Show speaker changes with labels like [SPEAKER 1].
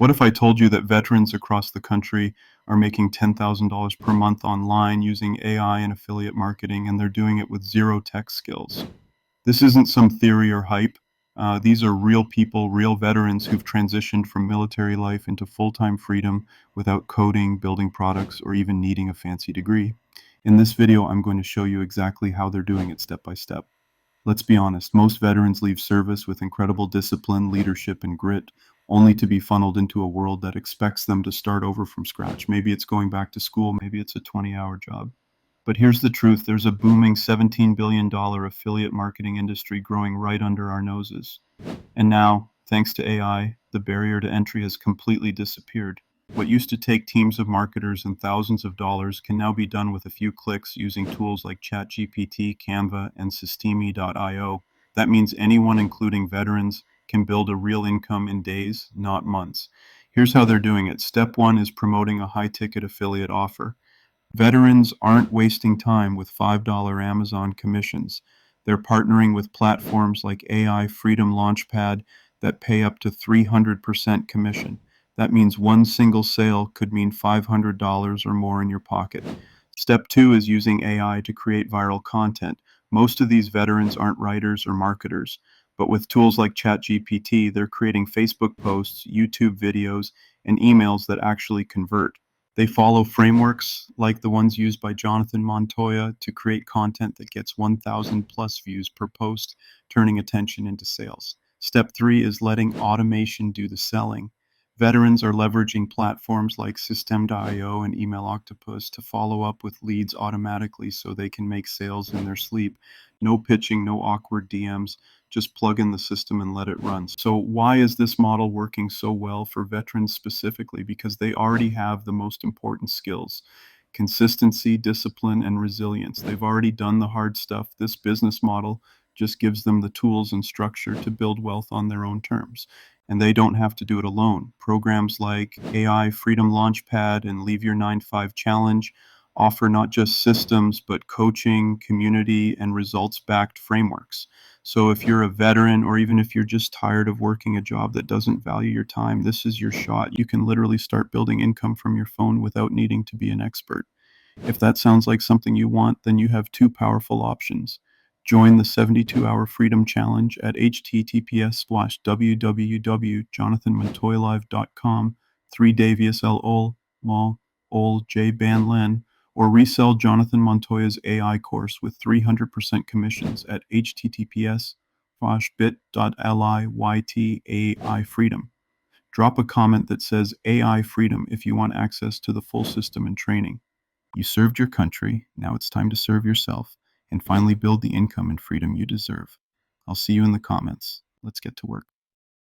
[SPEAKER 1] What if I told you that veterans across the country are making $10,000 per month online using AI and affiliate marketing, and they're doing it with zero tech skills? This isn't some theory or hype. These are real people, real veterans who've transitioned from military life into full-time freedom without coding, building products, or even needing a fancy degree. In this video, I'm going to show you exactly how they're doing it step by step. Let's be honest, most veterans leave service with incredible discipline, leadership, and grit, only to be funneled into a world that expects them to start over from scratch. Maybe it's going back to school, maybe it's a 20-hour job. But here's the truth, there's a booming $17 billion affiliate marketing industry growing right under our noses. And now, thanks to AI, the barrier to entry has completely disappeared. What used to take teams of marketers and thousands of dollars can now be done with a few clicks using tools like ChatGPT, Canva, and Systemi.io. That means anyone, including veterans, can build a real income in days, not months. Here's how they're doing it. Step one is promoting a high-ticket affiliate offer. Veterans aren't wasting time with $5 Amazon commissions. They're partnering with platforms like AI Freedom Launchpad that pay up to 300% commission. That means one single sale could mean $500 or more in your pocket. Step two is using AI to create viral content. Most of these veterans aren't writers or marketers, but with tools like ChatGPT, they're creating Facebook posts, YouTube videos, and emails that actually convert. They follow frameworks like the ones used by Jonathan Montoya to create content that gets 1,000 plus views per post, turning attention into sales. Step three is letting automation do the selling. Veterans are leveraging platforms like System.io and Email Octopus to follow up with leads automatically so they can make sales in their sleep. No pitching, no awkward DMs, just plug in the system and let it run. So why is this model working so well for veterans specifically? Because they already have the most important skills: consistency, discipline, and resilience. They've already done the hard stuff. This business model just gives them the tools and structure to build wealth on their own terms. And they don't have to do it alone. Programs like AI Freedom Launchpad and Leave Your 9 to 5 Challenge offer not just systems, but coaching, community, and results-backed frameworks. So if you're a veteran, or even if you're just tired of working a job that doesn't value your time, this is your shot. You can literally start building income from your phone without needing to be an expert. If that sounds like something you want, then you have two powerful options. Join the 72-hour Freedom Challenge at https://www.jonathanmontoyalive.com, 3 Davies L. Ol J Ban Len, or resell Jonathan Montoya's AI course with 300% commissions at https://bit.ly/YT AI Drop a comment that says AI Freedom if you want access to the full system and training. You served your country, now it's time to serve yourself and finally build the income and freedom you deserve. I'll see you in the comments. Let's get to work.